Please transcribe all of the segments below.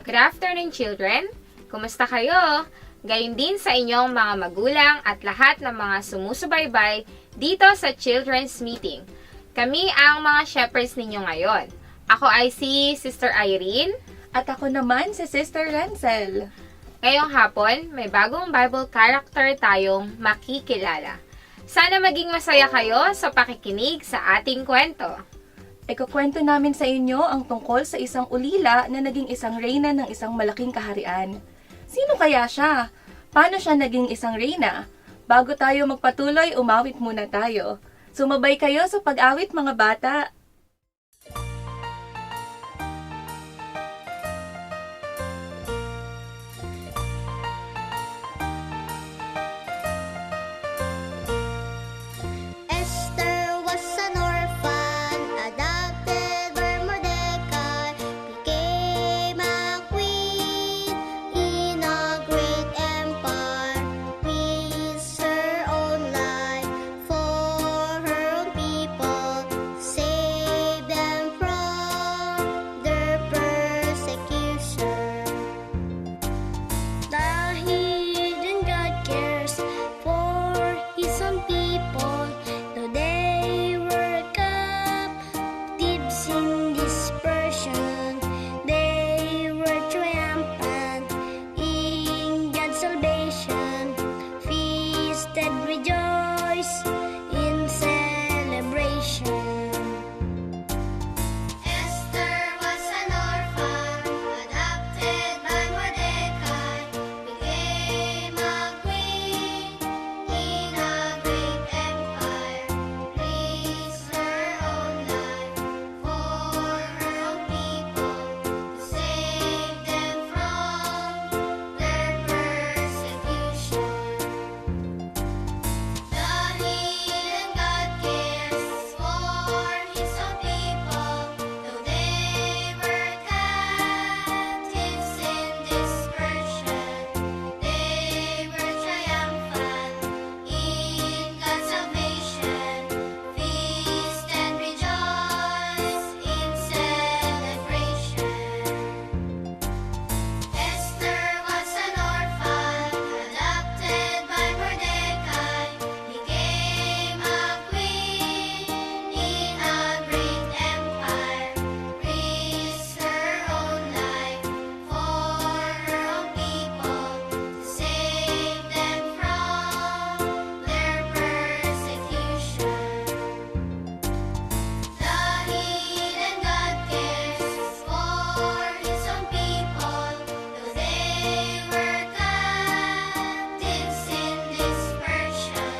Good afternoon, children! Kumusta kayo? Gayon din sa inyong mga magulang at lahat ng mga sumusubaybay dito sa Children's Meeting. Kami ang mga shepherds ninyo ngayon. Ako ay si Sister Irene. At ako naman si Sister Renzel. Ngayong hapon, may bagong Bible character tayong makikilala. Sana maging masaya kayo sa pakikinig sa ating kwento. Ikukwento namin sa inyo ang tungkol sa isang ulila na naging isang reyna ng isang malaking kaharian. Sino kaya siya? Paano siya naging isang reyna? Bago tayo magpatuloy, umawit muna tayo. Sumabay kayo sa pag-awit, mga bata. Esther was an orphan, adopted by Mordecai, became a queen in a great empire, risked her own life for her own people, save them from their persecution. The hidden God cares for His own people, though they were captives in dispersion. They were triumphant in God's salvation, feasted, rejoice in celebration. Esther was an orphan, adopted by Mordecai, became a queen in a great empire, risked her own life for her own people, to save them from their persecution. The hidden God cares for His own people, though they were captives in dispersion. They were triumphant in God's salvation, feast and rejoice in celebration. Esther was an orphan, adopted by Mordecai, became a queen in a great empire, risked her own life for her own people, to save them from their persecution. The hidden God cares for His own people, though they were captives in dispersion.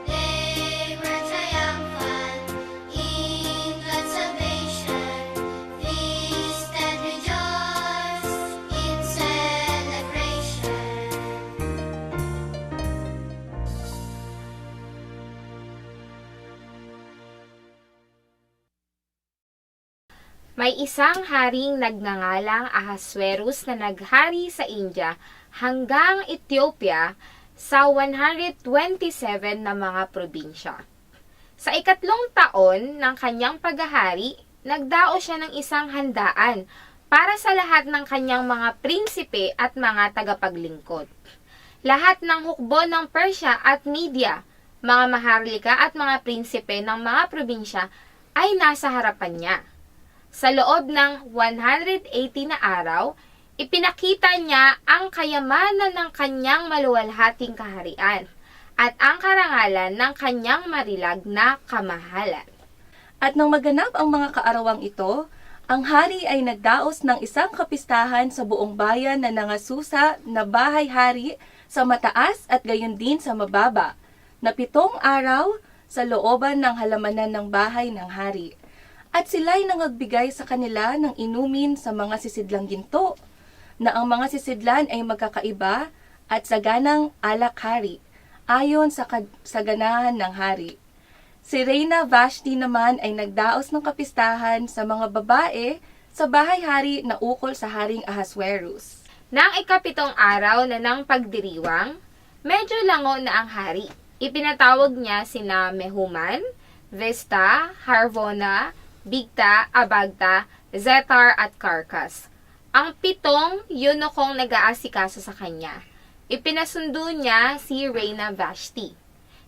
They were triumphant in God's salvation, feast and rejoice in celebration. May isang haring nagngangalang Ahasuerus na naghari sa India hanggang Ethiopia sa 127 na mga probinsya. Sa ikatlong taon ng kanyang paghahari, nagdao siya ng isang handaan para sa lahat ng kanyang mga prinsipe at mga tagapaglingkod. Lahat ng hukbo ng Persia at Media, mga maharlika at mga prinsipe ng mga probinsya ay nasa harapan niya. Sa loob ng 180 na araw, ipinakita niya ang kayamanan ng kanyang maluwalhating kaharian at ang karangalan ng kanyang marilag na kamahalan. At nang maganap ang mga kaarawang ito, ang hari ay nagdaos ng isang kapistahan sa buong bayan na nangasusa na bahay-hari sa mataas at gayon din sa mababa, na 7 araw sa looban ng halamanan ng bahay ng hari. At sila'y nangagbigay sa kanila ng inumin sa mga sisidlang ginto, na ang mga sisidlan ay magkakaiba at saganang alak-hari, ayon sa saganahan ng hari. Si Reyna Vashti naman ay nagdaos ng kapistahan sa mga babae sa bahay-hari na ukol sa Haring Ahasuerus. Nang 7 araw na ng pagdiriwang, medyo lango na ang hari. Ipinatawag niya sina Mehuman, Vesta, Harvona, Bigta, Abagta, Zetar at Karkas. Ang 7 yunokong nag-aasikaso sa kanya. Ipinasundo niya si Reyna Vashti.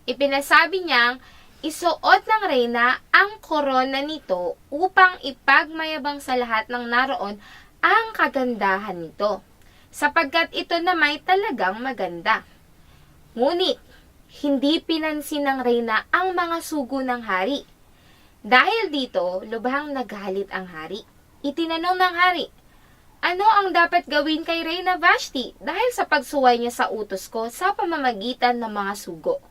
Ipinasabi niyang isuot ng reyna ang korona nito upang ipagmayabang sa lahat ng naroon ang kagandahan nito, sapagkat ito na may talagang maganda. Ngunit, hindi pinansin ng reyna ang mga sugo ng hari. Dahil dito, lubhang nagalit ang hari. Itinanong ng hari, ano ang dapat gawin kay Reyna Vashti dahil sa pagsuway niya sa utos ko sa pamamagitan ng mga sugo?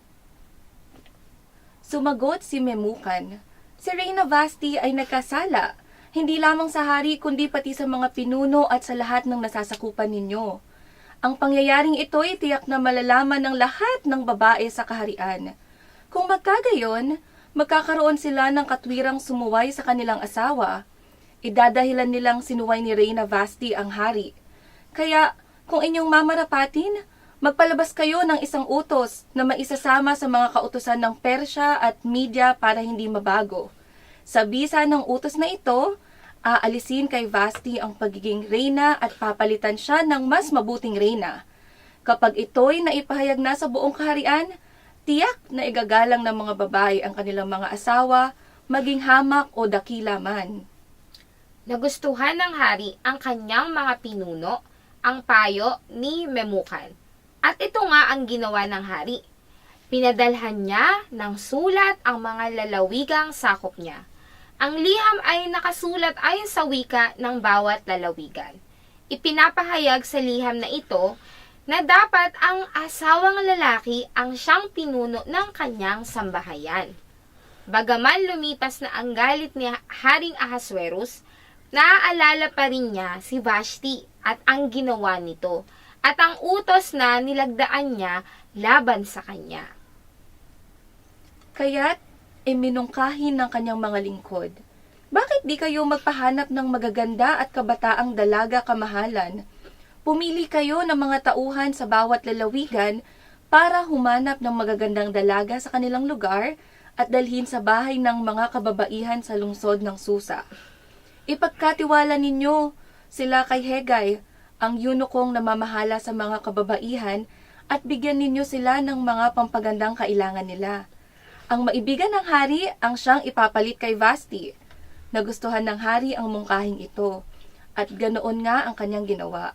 Sumagot si Memucan, si Reyna Vashti ay nagkasala, hindi lamang sa hari kundi pati sa mga pinuno at sa lahat ng nasasakupan ninyo. Ang pangyayaring ito ay tiyak na malalaman ng lahat ng babae sa kaharian. Kung magkagayon, magkakaroon sila ng katwirang sumuway sa kanilang asawa. Idadahilan nilang sinuway ni Reyna Vashti ang hari. Kaya, kung inyong mamarapatin, magpalabas kayo ng isang utos na maisasama sa mga kautusan ng Persya at Media para hindi mabago. Sa bisa ng utos na ito, aalisin kay Vashti ang pagiging reyna at papalitan siya ng mas mabuting reyna. Kapag ito'y naipahayag na sa buong kaharian, tiyak na igagalang ng mga babae ang kanilang mga asawa, maging hamak o dakila man. Nagustuhan ng hari ang kanyang mga pinuno, ang payo ni Memucan. At ito nga ang ginawa ng hari. Pinadalhan niya ng sulat ang mga lalawigang sakop niya. Ang liham ay nakasulat ayon sa wika ng bawat lalawigan. Ipinapahayag sa liham na ito na dapat ang asawang lalaki ang siyang pinuno ng kanyang sambahayan. Bagaman lumipas na ang galit ni Haring Ahasuerus, naaalala pa rin niya si Vashti at ang ginawa nito at ang utos na nilagdaan niya laban sa kanya. Kaya't iminungkahin ng kanyang mga lingkod, bakit di kayo magpahanap ng magaganda at kabataang dalaga kamahalan? Pumili kayo ng mga tauhan sa bawat lalawigan para humanap ng magagandang dalaga sa kanilang lugar at dalhin sa bahay ng mga kababaihan sa lungsod ng Susa. Ipagkatiwala ninyo sila kay Hegai, ang yunokong namamahala sa mga kababaihan, at bigyan ninyo sila ng mga pampagandang kailangan nila. Ang maibigan ng hari ang siyang ipapalit kay Vashti. Nagustuhan ng hari ang mungkahing ito, at ganoon nga ang kanyang ginawa.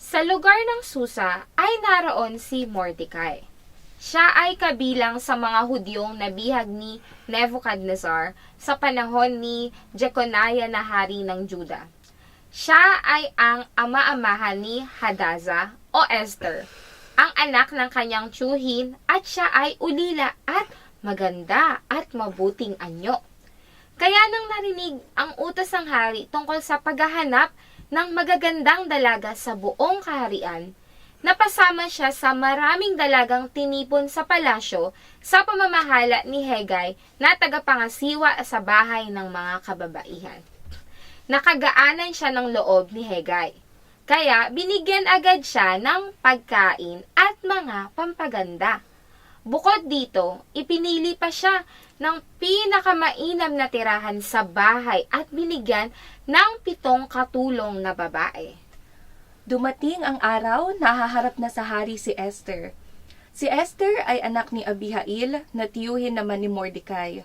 Sa lugar ng Susa ay naroon si Mordecai. Siya ay kabilang sa mga Hudyong nabihag ni Nebuchadnezzar sa panahon ni Jeconiah na hari ng Juda. Siya ay ang ama-amahan ni Hadassah o Esther, ang anak ng kanyang tiyuhin, at siya ay ulila at maganda at mabuting anyo. Kaya nang narinig ang utos ng hari tungkol sa paghahanap ng magagandang dalaga sa buong kaharian, napasama siya sa maraming dalagang tinipon sa palasyo sa pamamahala ni Hegai na tagapangasiwa sa bahay ng mga kababaihan. Nakagaanan siya ng loob ni Hegai, kaya binigyan agad siya ng pagkain at mga pampaganda. Bukod dito, ipinili pa siya ng pinakamainam na tirahan sa bahay at binigyan ng 7 katulong na babae. Dumating ang araw na haharap na sa hari si Esther. Si Esther ay anak ni Abihail na tiyuhin naman ni Mordecai.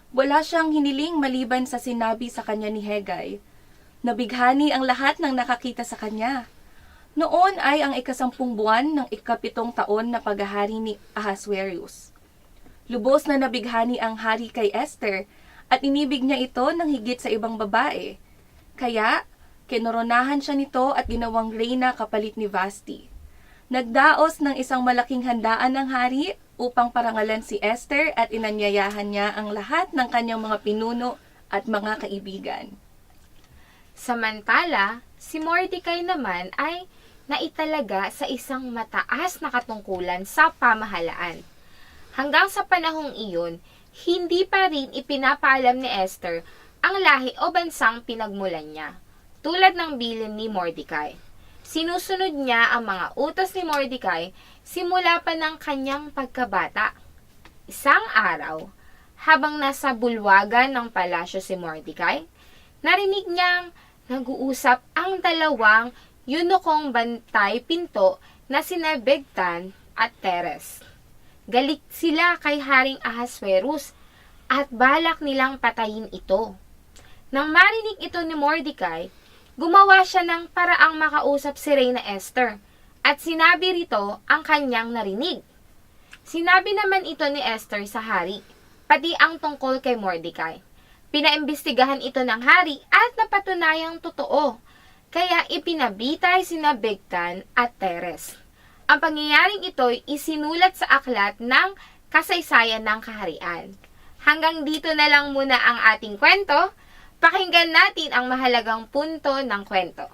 Wala siyang hiniling maliban sa sinabi sa kanya ni Hegai. Nabighani ang lahat ng nakakita sa kanya. Noon ay ang 10 buwan ng 7 taon na paghahari ni Ahasuerus. Lubos na nabighani ang hari kay Esther at inibig niya ito ng higit sa ibang babae. Kaya, kinoronahan siya nito at ginawang reyna kapalit ni Vasti. Nagdaos ng isang malaking handaan ng hari upang parangalan si Esther at inanyayahan niya ang lahat ng kanyang mga pinuno at mga kaibigan. Samantala, si Mordecai naman ay naitalaga sa isang mataas na katungkulan sa pamahalaan. Hanggang sa panahong iyon, hindi pa rin ipinapaalam ni Esther ang lahi o bansang pinagmulan niya, tulad ng bilin ni Mordecai. Sinusunod niya ang mga utos ni Mordecai simula pa ng kanyang pagkabata. Isang araw, habang nasa bulwagan ng palasyo si Mordecai, narinig niyang nag-uusap ang dalawang yunokong bantay pinto na sina Bigtan at Teres. Galit sila kay Haring Ahasuerus at balak nilang patayin ito. Nang marinig ito ni Mordecai, gumawa siya ng paraang makausap si Reyna Esther at sinabi rito ang kanyang narinig. Sinabi naman ito ni Esther sa hari, pati ang tungkol kay Mordecai. Pinaimbestigahan ito ng hari at napatunayang totoo, kaya ipinabitay sina Bigtan at Teres. Ang pangyayaring ito'y isinulat sa aklat ng kasaysayan ng kaharian. Hanggang dito na lang muna ang ating kwento. Pakinggan natin ang mahalagang punto ng kwento.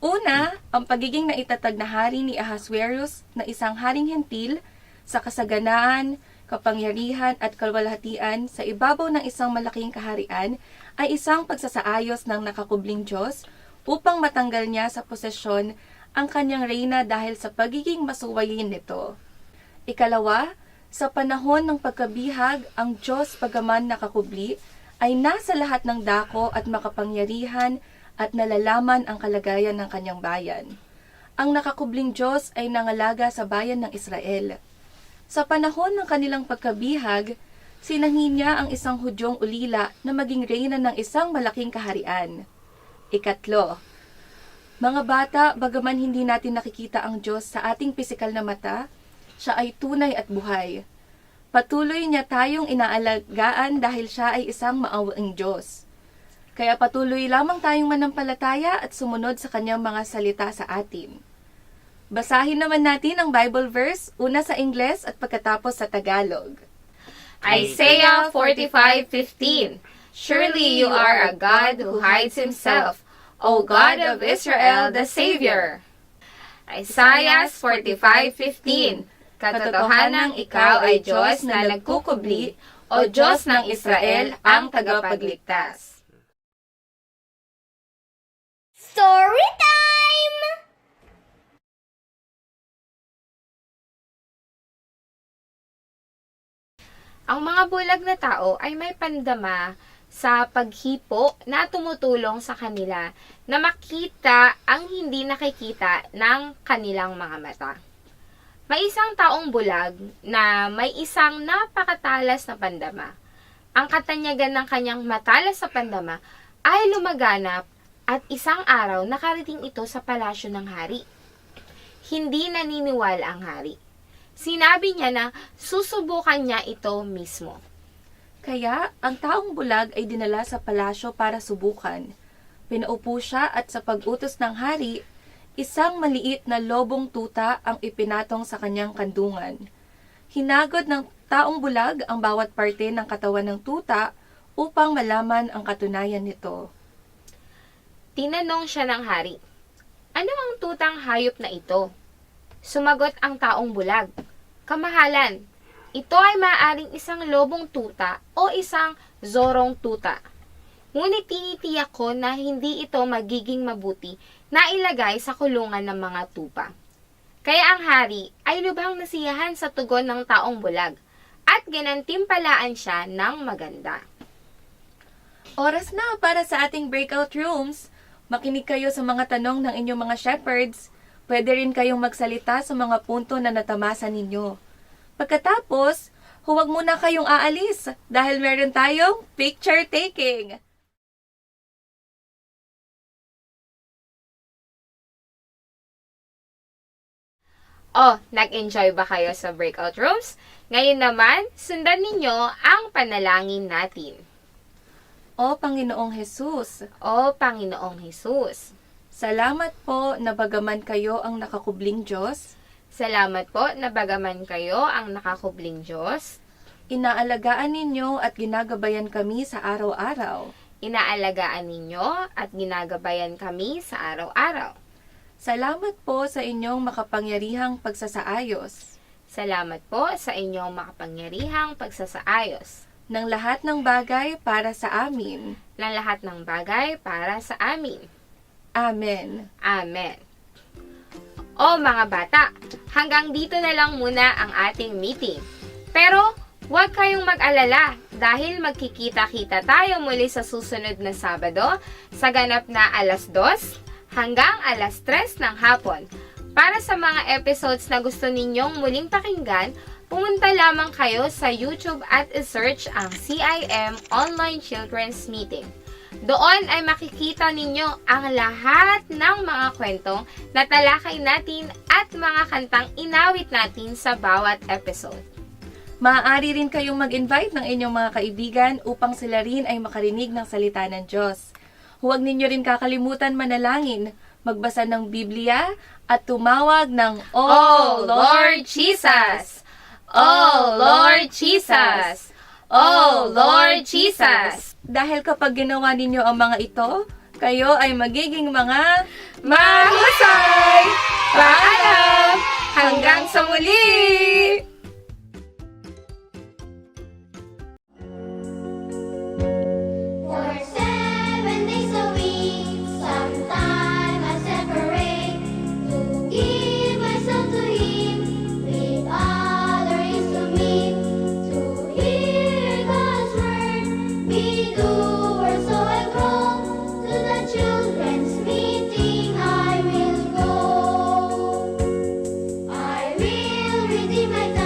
Una, ang pagiging naitatag na hari ni Ahasuerus na isang haring hentil sa kasaganaan, kapangyarihan at kalwalhatian sa ibabaw ng isang malaking kaharian ay isang pagsasaayos ng nakakubling Diyos upang matanggal niya sa posesyon ang kanyang reyna dahil sa pagiging masuwayin nito. Ikalawa, sa panahon ng pagkabihag, ang Diyos pagaman nakakubli ay nasa lahat ng dako at makapangyarihan at nalalaman ang kalagayan ng kanyang bayan. Ang nakakubling Diyos ay nangalaga sa bayan ng Israel. Sa panahon ng kanilang pagkabihag, sinangin niya ang isang Hudyong ulila na maging reyna ng isang malaking kaharian. Ikatlo, mga bata, bagaman hindi natin nakikita ang Diyos sa ating pisikal na mata, siya ay tunay at buhay. Patuloy niya tayong inaalagaan dahil siya ay isang maawaing Diyos. Kaya patuloy lamang tayong manampalataya at sumunod sa kanyang mga salita sa atin. Basahin naman natin ang Bible verse, una sa Ingles at pagkatapos sa Tagalog. Isaiah 45:15. Surely you are a God who hides himself, O God of Israel, the Savior. Isaiah 45:15. Katotohanang ikaw ay Diyos na nagkukubli, o Diyos ng Israel ang tagapagligtas. Story time! Ang mga bulag na tao ay may pandama sa paghipo na tumutulong sa kanila na makita ang hindi nakikita ng kanilang mga mata. May isang taong bulag na may isang napakatalas na pandama. Ang katanyagan ng kanyang matalas na pandama ay lumaganap at isang araw nakarating ito sa palasyo ng hari. Hindi naniniwala ang hari. Sinabi niya na susubukan niya ito mismo. Kaya, ang taong bulag ay dinala sa palasyo para subukan. Pinaupo siya at sa pag-utos ng hari, isang maliit na lobong tuta ang ipinatong sa kanyang kandungan. Hinagod ng taong bulag ang bawat parte ng katawan ng tuta upang malaman ang katunayan nito. Tinanong siya ng hari, "Ano ang tutang hayop na ito?" Sumagot ang taong bulag, "Kamahalan, ito ay maaaring isang lobong tuta o isang zorong tuta. Ngunit tinitiyak ko na hindi ito magiging mabuti na ilagay sa kulungan ng mga tupa." Kaya ang hari ay lubhang nasiyahan sa tugon ng taong bulag at ginantimpalaan siya ng maganda. Oras na para sa ating breakout rooms. Makinig kayo sa mga tanong ng inyong mga shepherds. Pwede rin kayong magsalita sa mga punto na natamasa ninyo. Pagkatapos, huwag muna kayong aalis dahil meron tayong picture taking. O, nag-enjoy ba kayo sa breakout rooms? Ngayon naman, sundan ninyo ang panalangin natin. O Panginoong Hesus, O Panginoong Hesus, salamat po na bagaman kayo ang nakakubling Diyos, salamat po na bagaman kayo ang nakakubling Diyos, inaalagaan ninyo at ginagabayan kami sa araw-araw. inaalagaan ninyo at ginagabayan kami sa araw-araw. Salamat po sa inyong makapangyarihang pagsasaayos Salamat po sa inyong makapangyarihang pagsasaayos ng lahat ng bagay para sa amin. ng lahat ng bagay para sa amin. Amen. Amen. O mga bata, hanggang dito na lang muna ang ating meeting. Pero huwag kayong mag-alala dahil magkikita-kita tayo muli sa susunod na Sabado sa ganap na 2:00 hanggang 3:00 ng hapon. Para sa mga episodes na gusto ninyong muling pakinggan, pumunta lamang kayo sa YouTube at i-search ang CIM Online Children's Meeting. Doon ay makikita ninyo ang lahat ng mga kwentong na talakay natin at mga kantang inawit natin sa bawat episode. Maaari rin kayong mag-invite ng inyong mga kaibigan upang sila rin ay makarinig ng salita ng Diyos. Huwag ninyo rin kakalimutan manalangin, magbasa ng Biblia, at tumawag ng Oh Lord Jesus! Oh Lord Jesus! Oh Lord Jesus! Dahil kapag ginawa ninyo ang mga ito, kayo ay magiging mga Mahusay! Paalam! Hanggang sa muli! For 7 days a week, sometime I separate to give myself to Him with others to meet, to hear God's word, be doers so I grow, to the children's meeting I will go. I will redeem my time.